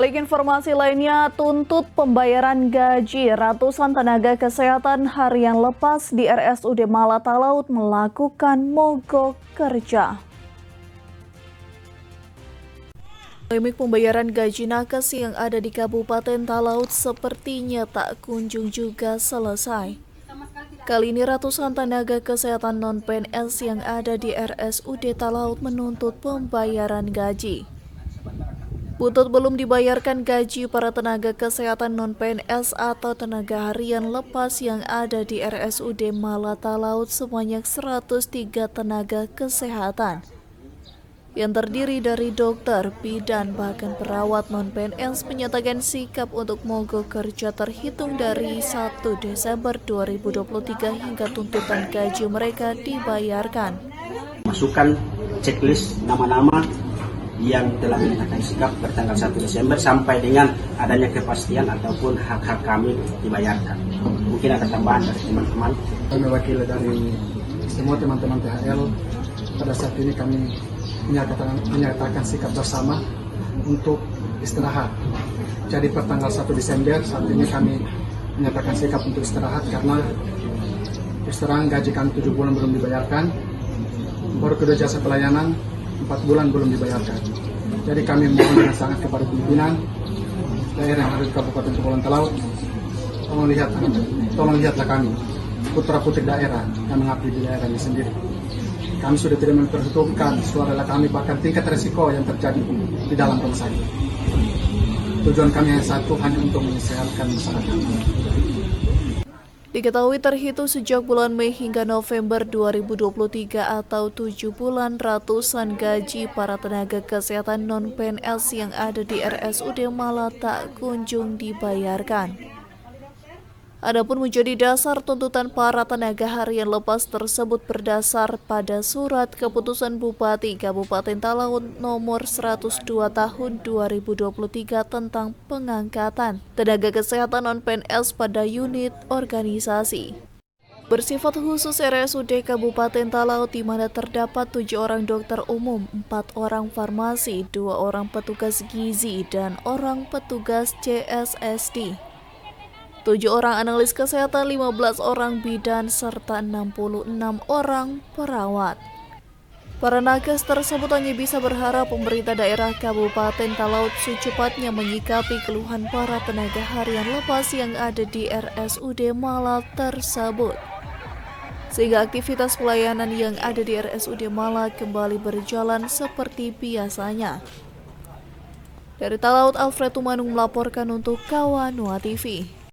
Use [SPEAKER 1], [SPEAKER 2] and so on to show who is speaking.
[SPEAKER 1] Informasi lainnya, tuntut pembayaran gaji ratusan tenaga kesehatan harian lepas di RSUD Malatalaut melakukan mogok kerja. Polemik pembayaran gaji nakes yang ada di Kabupaten Talaut sepertinya tak kunjung juga selesai. Kali ini ratusan tenaga kesehatan non-PNS yang ada di RSUD Talaut menuntut pembayaran gaji. Butut belum dibayarkan gaji para tenaga kesehatan non-PNS atau tenaga harian lepas yang ada di RSUD Malatalaut sebanyak 103 tenaga kesehatan yang terdiri dari dokter, bidan, bahkan perawat non-PNS menyatakan sikap untuk mogok kerja terhitung dari 1 Desember 2023 hingga tuntutan gaji mereka dibayarkan.
[SPEAKER 2] Masukkan checklist nama-nama yang telah menyatakan sikap bertanggal 1 Desember sampai dengan adanya kepastian ataupun hak-hak kami dibayarkan. Mungkin ada tambahan dari teman-teman.
[SPEAKER 3] Kami wakil dari semua teman-teman THL, pada saat ini kami menyatakan sikap bersama untuk istirahat. Jadi pertanggal 1 Desember saat ini kami menyatakan sikap untuk istirahat karena istirahat gaji kami 7 bulan belum dibayarkan, baru kedua jasa pelayanan 4 bulan belum dibayarkan. Jadi kami mohon dengan sangat kepada pimpinan daerah yang ada di Kabupaten Kepulauan Talaut, tolong lihatlah kami, putra-putri daerah yang mengabdi di daerahnya sendiri. Kami sudah tidak memperhitungkan suara kami, bahkan tingkat resiko yang terjadi di dalam rumah sakit. Tujuan kami yang satu hanya untuk menyehatkan masyarakat.
[SPEAKER 1] Diketahui terhitung sejak bulan Mei hingga November 2023 atau 7 bulan ratusan gaji para tenaga kesehatan non-PNS yang ada di RSUD Malat tak kunjung dibayarkan. Adapun menjadi dasar tuntutan para tenaga harian lepas tersebut berdasar pada surat keputusan Bupati Kabupaten Talaut nomor 102 tahun 2023 tentang pengangkatan tenaga kesehatan non-PNS pada unit organisasi. Bersifat khusus RSUD Kabupaten Talaut di mana terdapat 7 orang dokter umum, 4 orang farmasi, 2 orang petugas gizi, dan orang petugas CSSD. 7 orang analis kesehatan, 15 orang bidan, serta 66 orang perawat. Para nakes tersebut hanya bisa berharap pemerintah daerah Kabupaten Talaut secepatnya menyikapi keluhan para tenaga harian lepas yang ada di RSUD Malat tersebut, sehingga aktivitas pelayanan yang ada di RSUD Malat kembali berjalan seperti biasanya. Dari Talaut, Alfred Tumanung melaporkan untuk Kawanua TV.